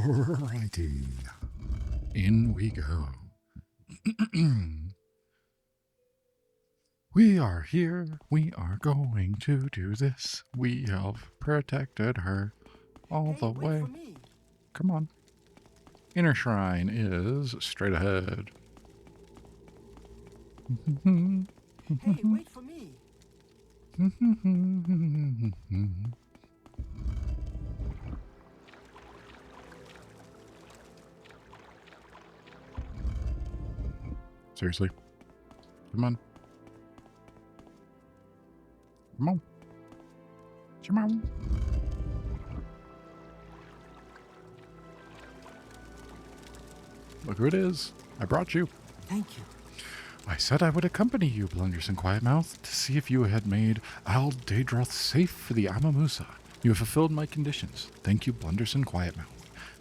Alrighty. In we go. We are here. We are going to do this. We have protected her all the way. Come on. Inner shrine is straight ahead. Hey, wait for me. Seriously? Come on. Come on. Come on. Look who it is. I brought you. Thank you. I said I would accompany you, Blunders and Quietmouth, to see if you had made Al Daedroth safe for the Amamusa. You have fulfilled my conditions. Thank you, Blunders and Quietmouth.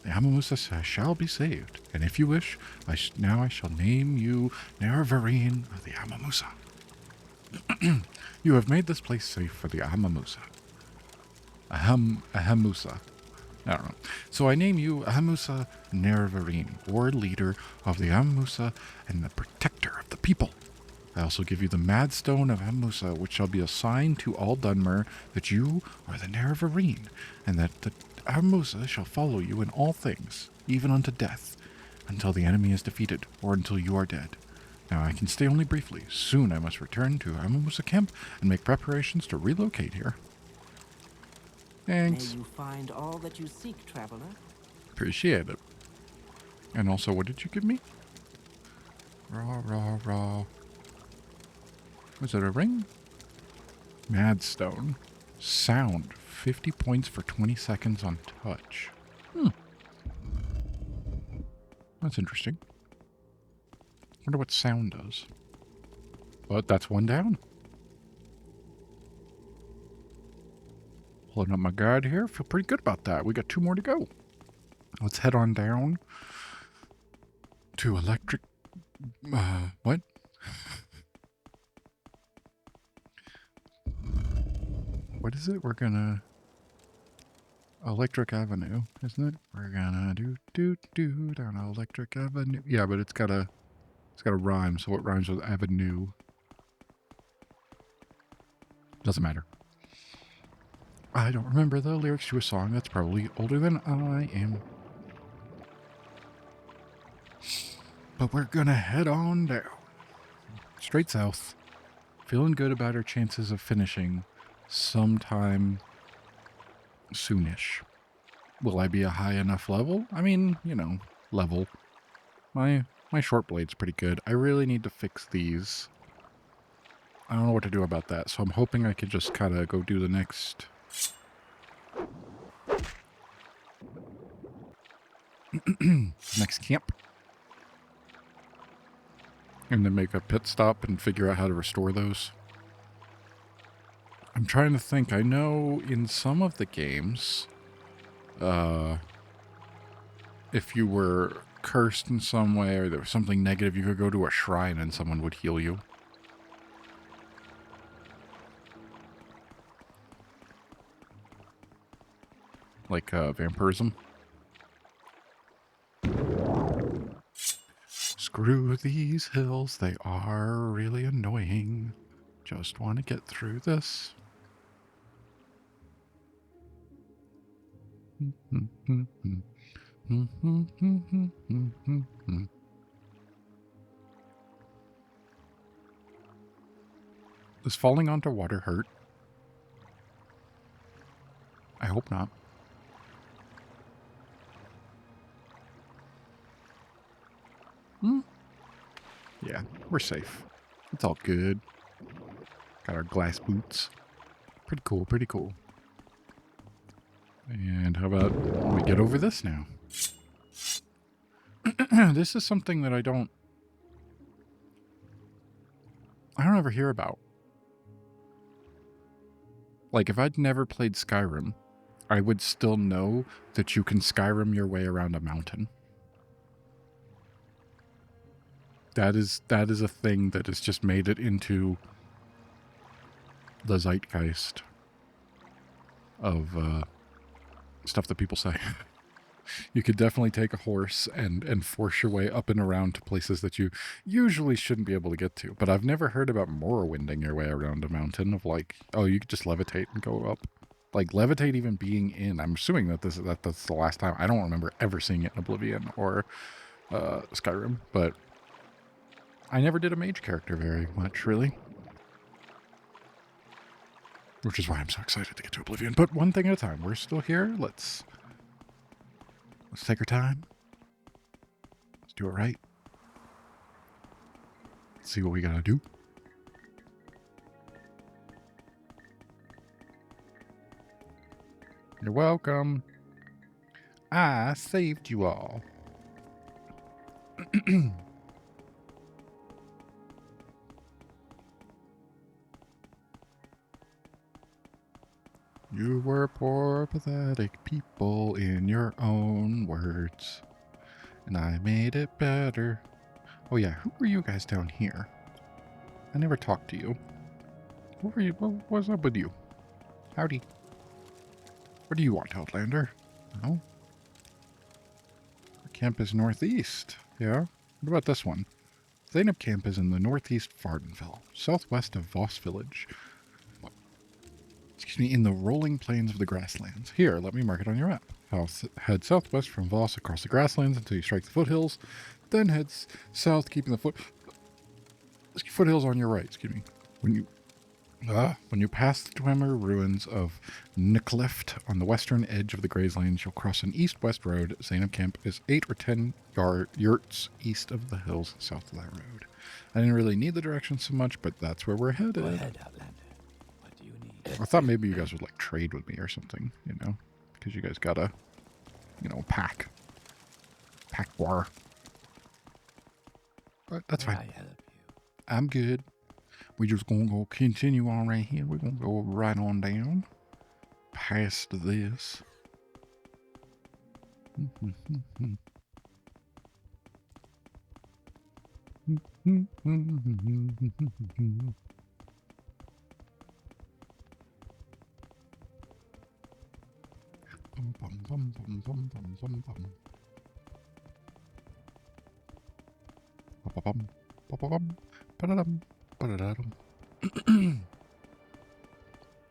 The Amamusa shall be saved, and if you wish, now I shall name you Neravarine of the Amamusa. You have made this place safe for the Amamusa. Ahamusa. I don't know. So I name you Ahamusa Neravarine, Ward Leader of the Amamusa and the Protector of the People. I also give you the Mad Stone of Ahamusa, which shall be a sign to all Dunmer that you are the Neravarine, and that the Ahamusa shall follow you in all things, even unto death, until the enemy is defeated, or until you are dead. Now I can stay only briefly. Soon I must return to Amamusa Camp and make preparations to relocate here. Thanks. May you find all that you seek, traveler. Appreciate it. And also, what did you give me? Raw. Was it a ring? Madstone. Sound. 50 points for 20 seconds on touch. That's interesting. Wonder what sound does. But that's one down. Pulling up my guide here. Feel pretty good about that. We got 2 more to go. Let's head on down to electric... what? What is it? We're gonna... Electric Avenue, isn't it? We're gonna do down Electric Avenue. Yeah, but it's got a rhyme, so it rhymes with avenue. Doesn't matter. I don't remember the lyrics to a song that's probably older than I am. But we're gonna head on down. Straight south. Feeling good about our chances of finishing sometime soonish. Will I be a high enough level? I mean, you know, level. My short blade's pretty good. I really need to fix these. I don't know what to do about that, so I'm hoping I could just kind of go do the next... next camp. And then make a pit stop and figure out how to restore those. I'm trying to think. I know in some of the games, if you were cursed in some way or there was something negative, you could go to a shrine and someone would heal you. Like vampirism. Screw these hills, they are really annoying. Just want to get through this. Does falling onto water hurt? I hope not. Yeah, we're safe. It's all good. Got our glass boots. Pretty cool, pretty cool. And how about we get over this now? This is something that I don't ever hear about. Like, if I'd never played Skyrim, I would still know that you can Skyrim your way around a mountain. That is a thing that has just made it into the zeitgeist of stuff that people say. You could definitely take a horse and force your way up and around to places that you usually shouldn't be able to get to. But I've never heard about Morrowinding your way around a mountain of like, oh, you could just levitate and go up. Like levitate even being in. I'm assuming that that's the last time. I don't remember ever seeing it in Oblivion or Skyrim, but I never did a mage character very much, really. Which is why I'm so excited to get to Oblivion. But one thing at a time. We're still here. Let's take our time. Let's do it right. Let's see what we gotta do. You're welcome. I saved you all. You were poor, pathetic people in your own words. And I made it better. Oh yeah, who were you guys down here? I never talked to you. What were you? What's up with you? Howdy. What do you want, Outlander? No? Our camp is northeast. Yeah? What about this one? Zainab camp is in the northeast Vardenfell, southwest of Voss village. Excuse me, in the rolling plains of the grasslands. Here, let me mark it on your map. Head southwest from Voss across the grasslands until you strike the foothills, then head south, keeping the foothills on your right. Excuse me. When you pass the Dwemer ruins of Nicklift on the western edge of the grasslands, you'll cross an east-west road. Zainab camp is 8 or 10 yurts east of the hills south of that road. I didn't really need the directions so much, but that's where we're headed. Go ahead, Outlander. What do you need? I thought maybe you guys would like trade with me or something, you know, because you guys got a, pack war. But that's May fine. I help you? I'm good. We just gonna go continue on right here. We're gonna go right on down past this.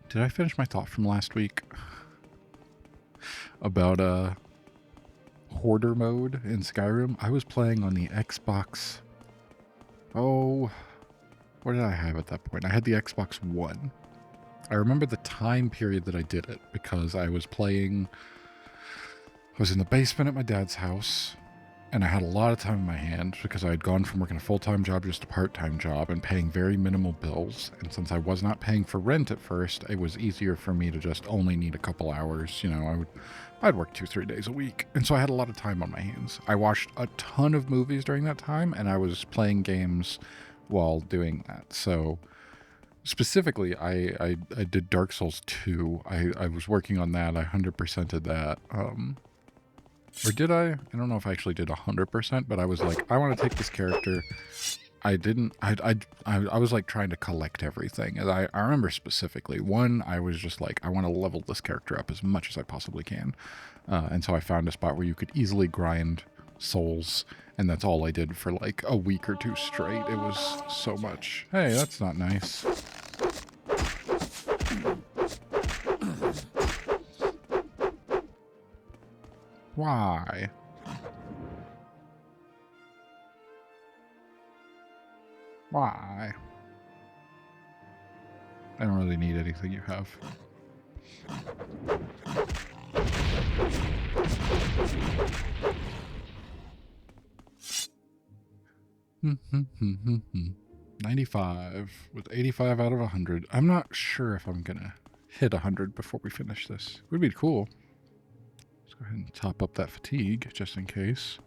Did I finish my thought from last week about hoarder mode in Skyrim? I was playing on the Xbox. Oh, what did I have at that point? I had the Xbox One. I remember the time period that I did it because I was in the basement at my dad's house, and I had a lot of time in my hands because I had gone from working a full-time job just a part-time job and paying very minimal bills. And since I was not paying for rent at first, it was easier for me to just only need a couple hours. You know, I'd work 2-3 days a week. And so I had a lot of time on my hands. I watched a ton of movies during that time, and I was playing games while doing that. So specifically, I did Dark Souls 2. I was working on that. I 100%ed that. Or did I? I don't know if I actually did 100%, but I was like, I want to take this character. I was like trying to collect everything. And I remember specifically, one, I was just like, I want to level this character up as much as I possibly can. And so I found a spot where you could easily grind souls, and that's all I did for like a week or two straight. It was so much. Hey, that's not nice. Why? Why? I don't really need anything you have. Hmm. 95 with 85 out of 100. I'm not sure if I'm gonna hit 100 before we finish this. It would be cool. Let's go ahead and top up that fatigue just in case.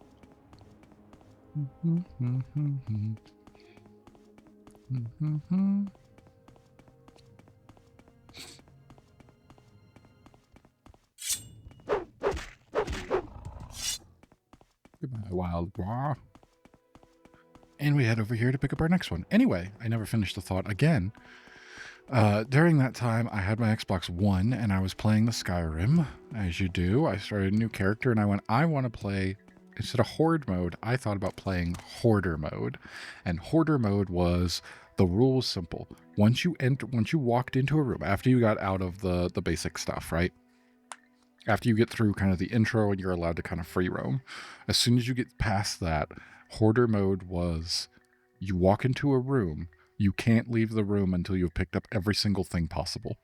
Goodbye, wild boar. And we head over here to pick up our next one. Anyway, I never finished the thought again. During that time, I had my Xbox One and I was playing the Skyrim, as you do. I started a new character and I want to play, instead of Horde mode, I thought about playing Hoarder mode. And Hoarder mode was, the rule was simple. Once you walked into a room, after you got out of the basic stuff, right? After you get through kind of the intro and you're allowed to kind of free roam, as soon as you get past that, Hoarder mode was, you walk into a room, you can't leave the room until you've picked up every single thing possible.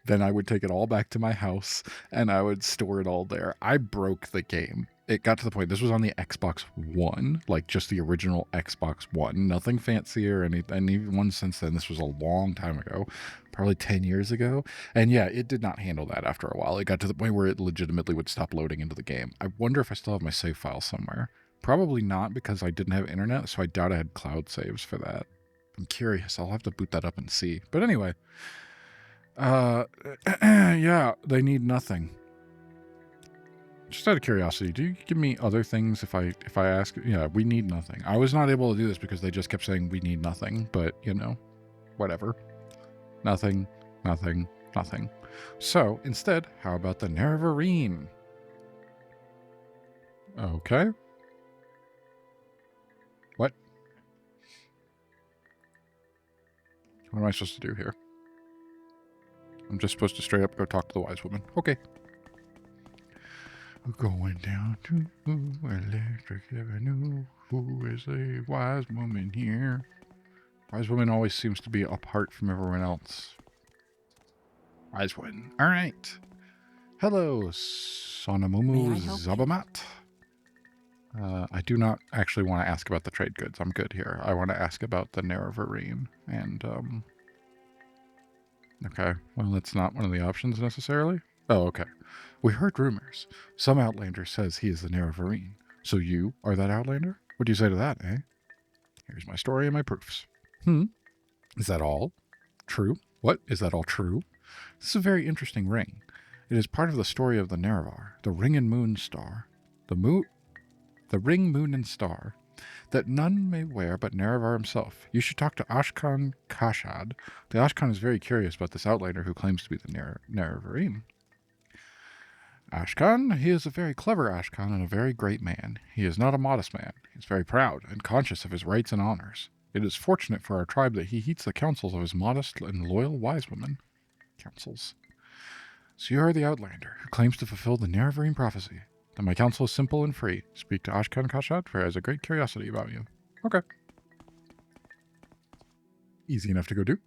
Then I would take it all back to my house and I would store it all there. I broke the game. It got to the point, this was on the Xbox One, like just the original Xbox One, nothing fancier, and even one since then. This was a long time ago, probably 10 years ago. And yeah, it did not handle that after a while. It got to the point where it legitimately would stop loading into the game. I wonder if I still have my save file somewhere. Probably not, because I didn't have internet, so I doubt I had cloud saves for that. I'm curious. I'll have to boot that up and see. But anyway, yeah, they need nothing. Just out of curiosity, do you give me other things if I ask? Yeah, we need nothing. I was not able to do this because they just kept saying we need nothing, but you know, whatever. Nothing, nothing, nothing. So instead, how about the Nerevarine? Okay. What? What am I supposed to do here? I'm just supposed to straight up go talk to the wise woman. Okay. Going down to Electric Avenue. Who is a wise woman here? Wise woman always seems to be apart from everyone else. Wise woman. All right. Hello, May Sonamumu I help you? Zabamat. I do not actually want to ask about the trade goods. I'm good here. I want to ask about the Nerevarine. And, okay. Well, that's not one of the options necessarily. Oh, okay. We heard rumors. Some Outlander says he is the Nerevarine. So you are that Outlander? What do you say to that, eh? Here's my story and my proofs. Is that all? True? What? Is that all true? This is a very interesting ring. It is part of the story of the Nerevar, the ring and moon star. The ring, moon, and star, that none may wear but Nerevar himself. You should talk to Ashkan Kashad. The Ashkan is very curious about this Outlander who claims to be the Nerevarine. Ashkan, he is a very clever Ashkan and a very great man. He is not a modest man. He is very proud and conscious of his rights and honors. It is fortunate for our tribe that he heeds the counsels of his modest and loyal wise women. Counsels. So you are the Outlander who claims to fulfill the Nerevarine prophecy. Then my counsel is simple and free. Speak to Ashkan Kashat, for he has a great curiosity about you. Okay. Easy enough to go do.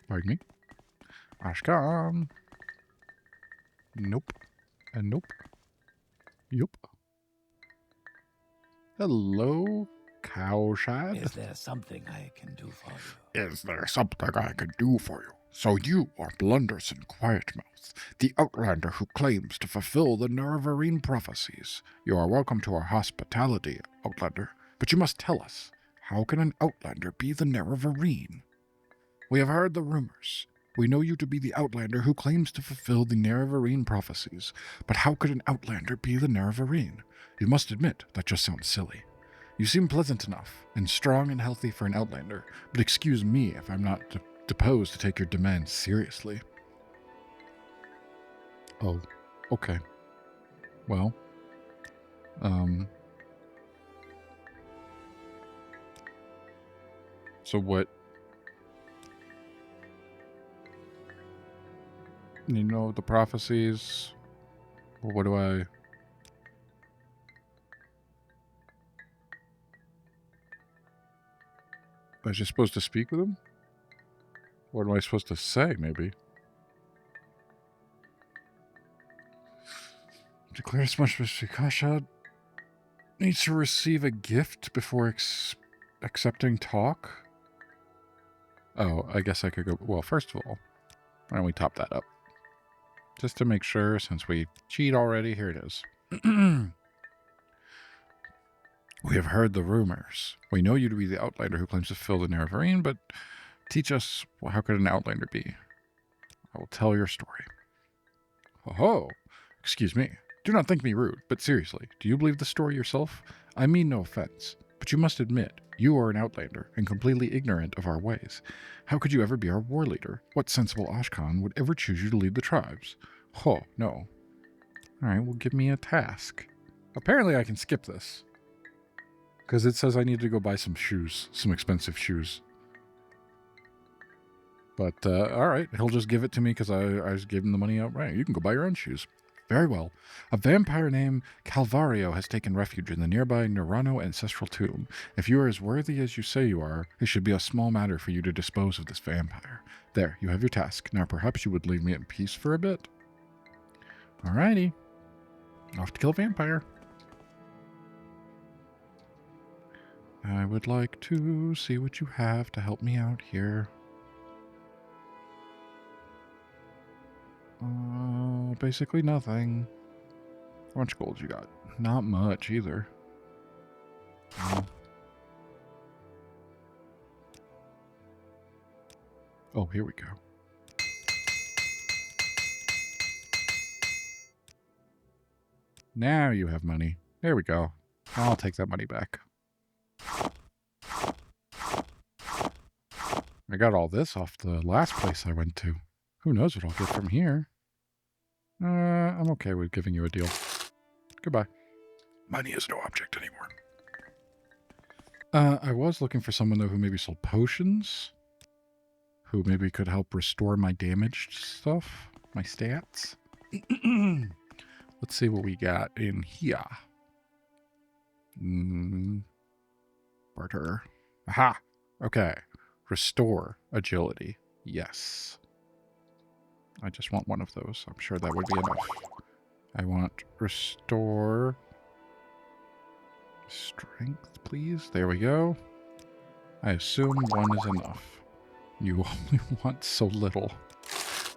Pardon me. Ashkan. Nope. And nope. Yup. Hello, Cowshad. Is there something I can do for you? Is there something I can do for you? So you are Blunderson Quietmouth, the Outlander who claims to fulfill the Nerevarine prophecies. You are welcome to our hospitality, Outlander, but you must tell us, how can an Outlander be the Nerevarine? We have heard the rumors. We know you to be the Outlander who claims to fulfill the Nerevarine prophecies, but how could an Outlander be the Nerevarine? You must admit, that just sounds silly. You seem pleasant enough, and strong and healthy for an Outlander, but excuse me if I'm not disposed to take your demands seriously. Oh, okay. Well, so what? You know, the prophecies? Or what do I... Was I supposed to speak with him? What am I supposed to say, maybe? Declare as much as Kashad needs to receive a gift before accepting talk? Oh, I guess I could go... Well, first of all, why don't we top that up? Just to make sure, since we cheat already, here it is. We have heard the rumors. We know you to be the Outlander who claims to fill the Nerevarine, but teach us, well, how could an Outlander be? I will tell your story. Oh, excuse me. Do not think me rude, but seriously, do you believe the story yourself? I mean no offense, but you must admit, You are an outlander and completely ignorant of our ways. How could you ever be our war leader? What sensible Ashkan would ever choose you to lead the tribes? Oh, no. Alright, well, give me a task. Apparently I can skip this. Because it says I need to go buy some shoes. Some expensive shoes. But, alright, he'll just give it to me because I just gave him the money outright. You can go buy your own shoes. Very well. A vampire named Calvario has taken refuge in the nearby Nerano ancestral tomb. If you are as worthy as you say you are, it should be a small matter for you to dispose of this vampire. There, you have your task. Now perhaps you would leave me in peace for a bit. Alrighty. Off to kill a vampire. I would like to see what you have to help me out here. Basically nothing. How much gold you got? Not much either. Oh, here we go. Now you have money. There we go. I'll take that money back. I got all this off the last place I went to. Who knows what I'll get from here? I'm okay with giving you a deal. Goodbye. Money is no object anymore. I was looking for someone, though, who maybe sold potions. Who maybe could help restore my damaged stuff. My stats. Let's see what we got in here. Barter. Aha! Okay. Restore agility. Yes. I just want one of those. I'm sure that would be enough. I want restore strength, please. There we go. I assume one is enough. You only want so little.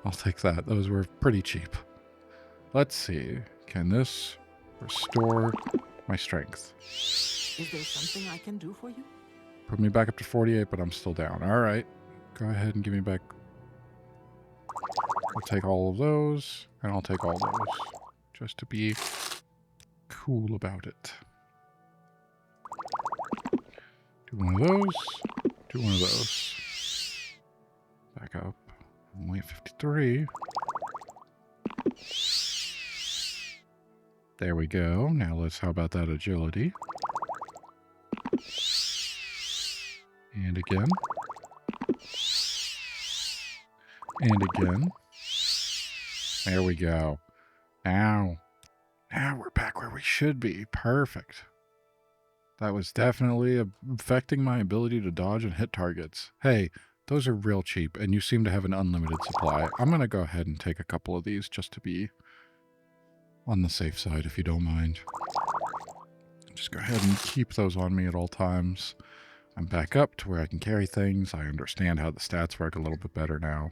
I'll take that. Those were pretty cheap. Let's see. Can this restore my strength? Is there something I can do for you? Put me back up to 48, but I'm still down. All right. Go ahead and give me back. I'll take all of those, and I'll take all those. Just to be cool about it. Do one of those. Do one of those. Back up. I'm only at 53. There we go. Now let's, how about that agility? And again. And again. There we go. Now we're back where we should be. Perfect. That was definitely affecting my ability to dodge and hit targets. Hey, those are real cheap, and you seem to have an unlimited supply. I'm going to go ahead and take a couple of these just to be on the safe side, if you don't mind. Just go ahead and keep those on me at all times. I'm back up to where I can carry things. I understand how the stats work a little bit better now.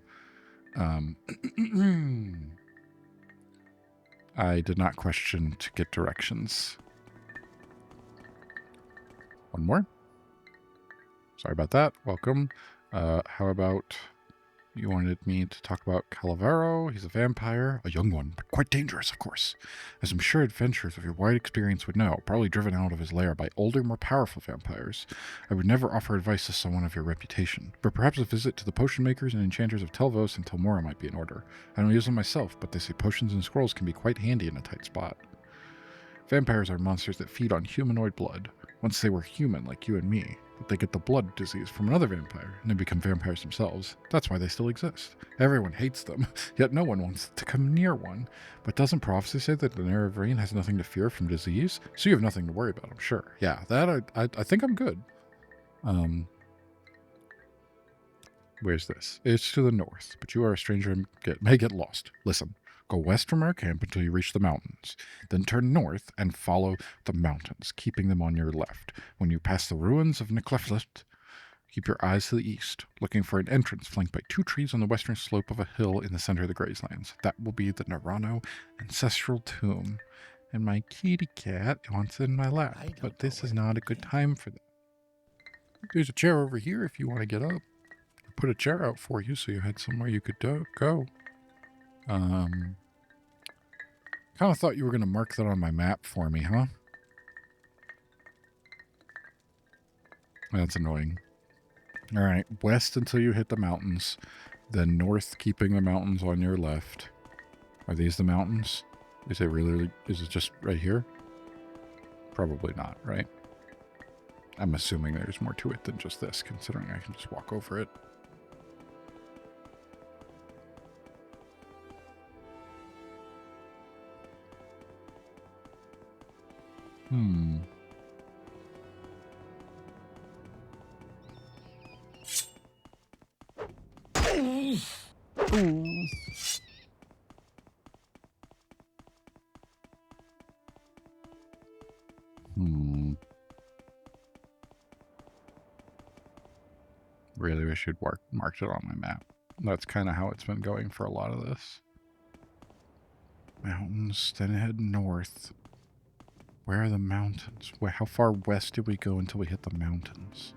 I did not question to get directions. One more. Sorry about that. Welcome. How about you wanted me to talk about Calavero? He's a vampire, a young one, but quite dangerous, of course. As I'm sure adventurers of your wide experience would know, probably driven out of his lair by older, more powerful vampires. I would never offer advice to someone of your reputation, but perhaps a visit to the potion makers and enchanters of Telvos and Telmora might be in order. I don't use them myself, but they say potions and scrolls can be quite handy in a tight spot. Vampires are monsters that feed on humanoid blood. Once they were human, like you and me, but they get the blood disease from another vampire, and they become vampires themselves. That's why they still exist. Everyone hates them, yet no one wants to come near one. But doesn't prophecy say that the Nerevarine has nothing to fear from disease? So you have nothing to worry about, I'm sure. Yeah, that I think I'm good. Where's this? It's to the north, but you are a stranger and may get lost. Listen. Go west from our camp until you reach the mountains. Then turn north and follow the mountains, keeping them on your left. When you pass the ruins of Necleflet, keep your eyes to the east, looking for an entrance flanked by 2 trees on the western slope of a hill in the center of the Grazelands. That will be the Nerano ancestral tomb. And my kitty cat wants in my lap, but this is not a good time for that. There's a chair over here if you want to get up. I put a chair out for you so you had somewhere you could go. Kind of thought you were going to mark that on my map for me, huh? That's annoying. All right, west until you hit the mountains, then north, keeping the mountains on your left. Are these the mountains? Is it really? Is it just right here? Probably not, right? I'm assuming there's more to it than just this, considering I can just walk over it. Hmm. Hmm. Really wish you'd marked it on my map. That's kind of how it's been going for a lot of this. Mountains, then head north. Where are the mountains? How far west did we go until we hit the mountains?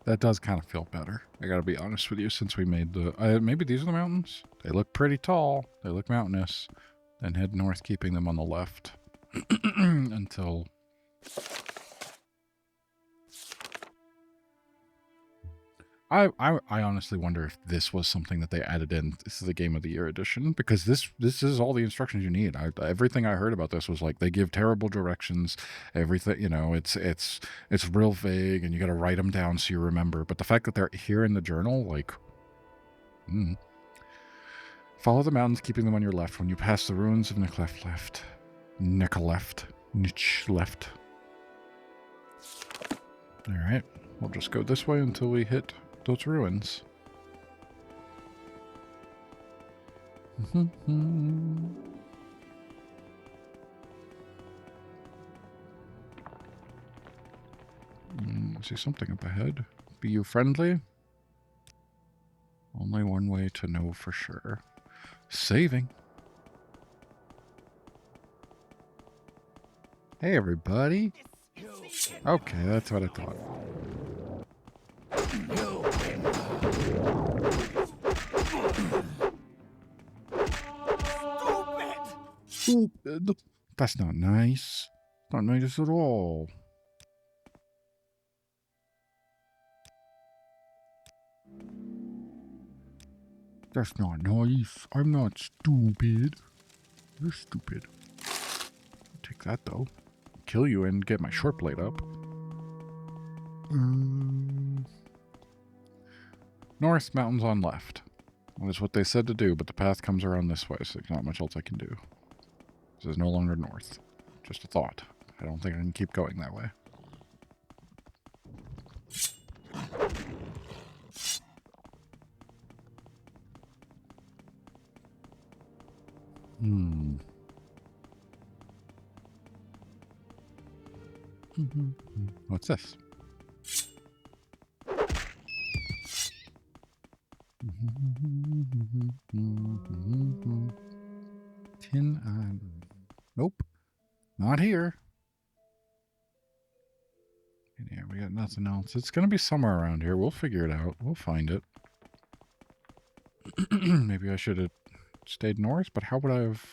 That does kind of feel better. I gotta be honest with you, since we made the... maybe these are the mountains? They look pretty tall. They look mountainous. Then head north, keeping them on the left. Until... I honestly wonder if this was something that they added in. This is the Game of the Year edition, because this is all the instructions you need. Everything I heard about this was like they give terrible directions. Everything, you know, it's real vague, and you got to write them down so you remember. But the fact that they're here in the journal, like, follow the mountains, keeping them on your left. When you pass the ruins of Niche left. All right, we'll just go this way until we hit those ruins. I see something up ahead. Be you friendly? Only one way to know for sure. Saving. Hey, everybody. Okay, that's what I thought. Stupid. That's not nice. Not nice at all. That's not nice. I'm not stupid. You're stupid. I'll take that, though. Kill you and get my short blade up. North, mountains on left. That is what they said to do, but the path comes around this way, so there's not much else I can do. This is no longer north. Just a thought. I don't think I can keep going that way. What's this? Tin Island. Nope. Not here. Yeah, we got nothing else. It's going to be somewhere around here. We'll figure it out. We'll find it. Maybe I should have stayed north, but how would I have...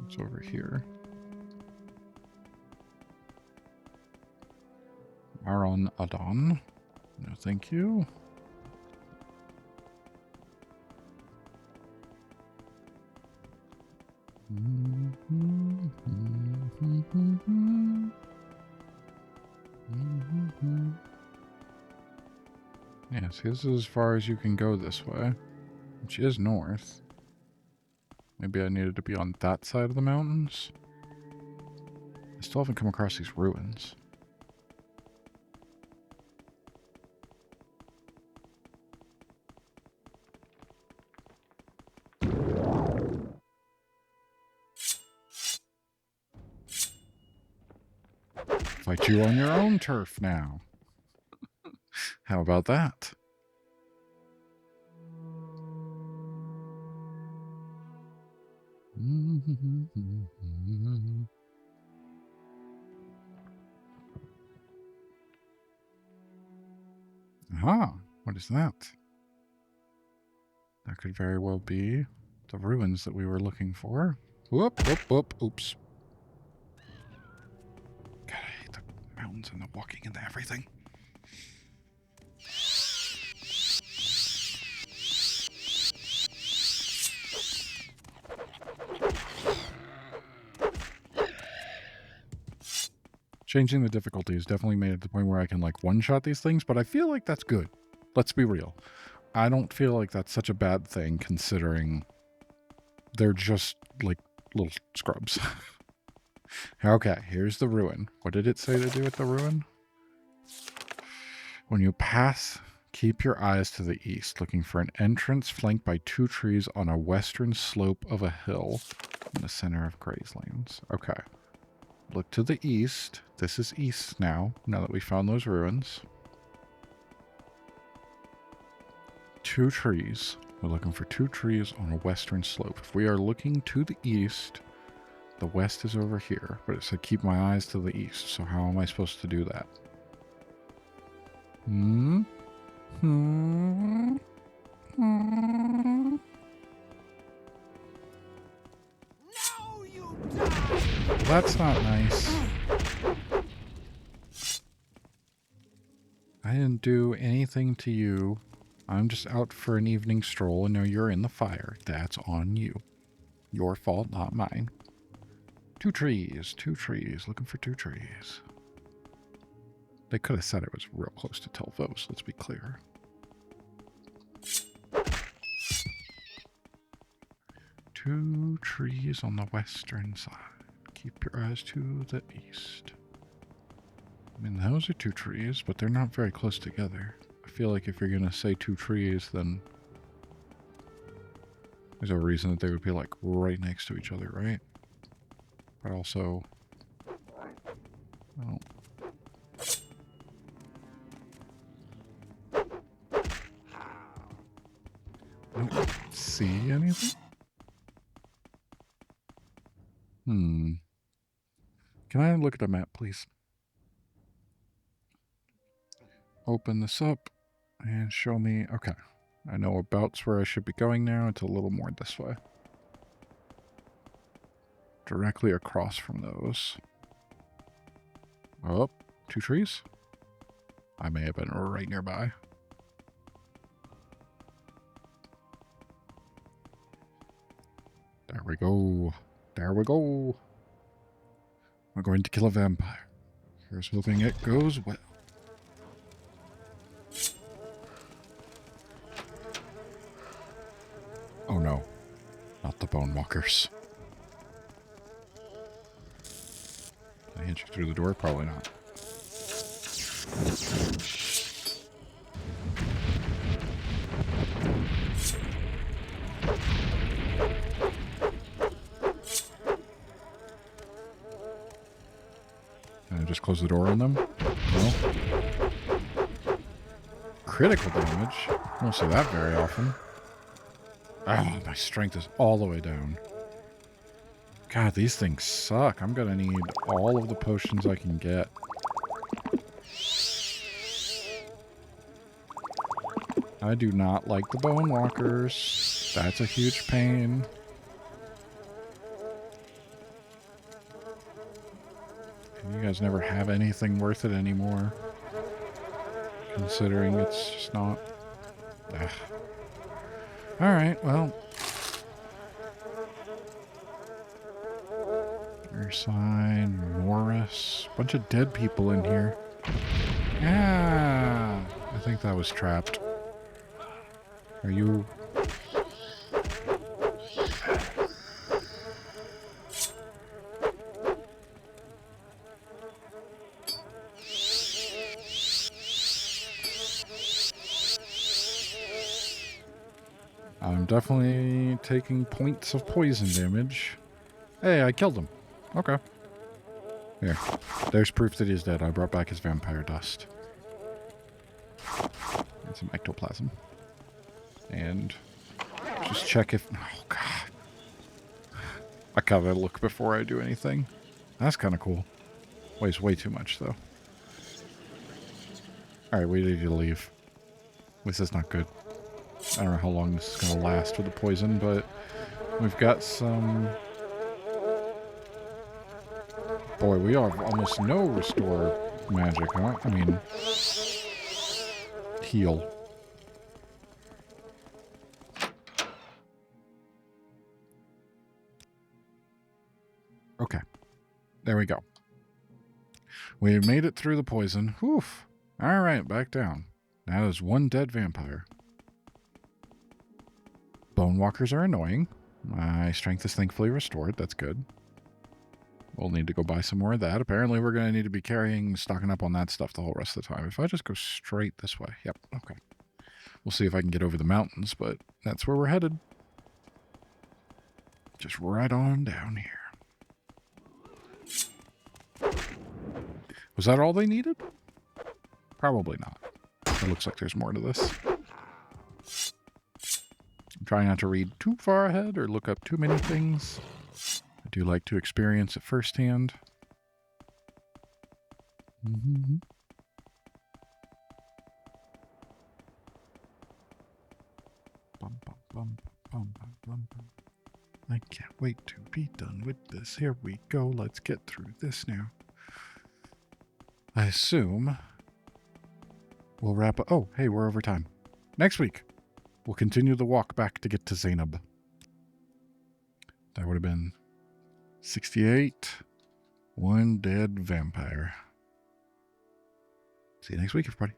It's over here. Aron Adon. No, thank you. Yeah, see, this is as far as you can go this way, which is north. Maybe I needed to be on that side of the mountains. I still haven't come across these ruins. Fight you on your own turf now. How about that? Aha, what is that? That could very well be the ruins that we were looking for. Whoop, whoop, whoop, oops. God, I hate the mountains and the walking and the everything. Changing the difficulty has definitely made it to the point where I can like one-shot these things, but I feel like that's good. Let's be real. I don't feel like that's such a bad thing considering they're just like little scrubs. Okay, here's the ruin. What did it say to do with the ruin? When you pass, keep your eyes to the east, looking for an entrance flanked by 2 trees on a western slope of a hill in the center of Grazelands. Okay. Look to the east. This is east now that we found those ruins. 2 trees. We're looking for 2 trees on a western slope. If we are looking to the east, the west is over here, but it said keep my eyes to the east. So how am I supposed to do that? No, you die! That's not nice. I didn't do anything to you. I'm just out for an evening stroll, and now you're in the fire. That's on you. Your fault, not mine. 2 trees. 2 trees. Looking for 2 trees. They could have said it was real close to Telvos, let's be clear. Two trees on the western side. Keep your eyes to the east. I mean, those are 2 trees, but they're not very close together. I feel like if you're going to say 2 trees, then there's a reason that they would be like right next to each other, right? But also, oh. I don't see anything. Can I look at a map, please? Open this up and show me. Okay. I know about where I should be going now. It's a little more this way. Directly across from those. Oh, 2 trees? I may have been right nearby. There we go. There we go. We're going to kill a vampire. Here's hoping it goes well. Oh no. Not the bone walkers. Can I hit you through the door? Probably not. Can I just close the door on them? No. Critical damage? I don't see that very often. Ah, my strength is all the way down. God, these things suck. I'm gonna need all of the potions I can get. I do not like the bone walkers. That's a huge pain. And you guys never have anything worth it anymore. Considering it's just not... Ugh. Alright, well... Sign, Morris. Bunch of dead people in here. Yeah, I think that was trapped. Are you... I'm definitely taking points of poison damage. Hey, I killed him. Okay. Here. There's proof that he's dead. I brought back his vampire dust. And some ectoplasm. And just check if... Oh, God. I gotta look before I do anything. That's kind of cool. Weighs way too much, though. Alright, we need to leave. This is not good. I don't know how long this is going to last with the poison, but we've got some... Boy, we have almost no restore magic, huh? I mean... heal. Okay. There we go. We made it through the poison. Whew. Alright, back down. Now there's one dead vampire. Bone walkers are annoying. My strength is thankfully restored. That's good. We'll need to go buy some more of that. Apparently we're going to need to be stocking up on that stuff the whole rest of the time. If I just go straight this way. Yep, okay. We'll see if I can get over the mountains, but that's where we're headed. Just right on down here. Was that all they needed? Probably not. It looks like there's more to this. I'm trying not to read too far ahead or look up too many things. I do like to experience it firsthand. Mm-hmm. Bum, bum, bum, bum, bum, bum, bum. I can't wait to be done with this. Here we go. Let's get through this now. I assume we'll wrap up. Oh, hey, we're over time. Next week, we'll continue the walk back to get to Zainab. That would have been 68. One dead vampire. See you next week, everybody.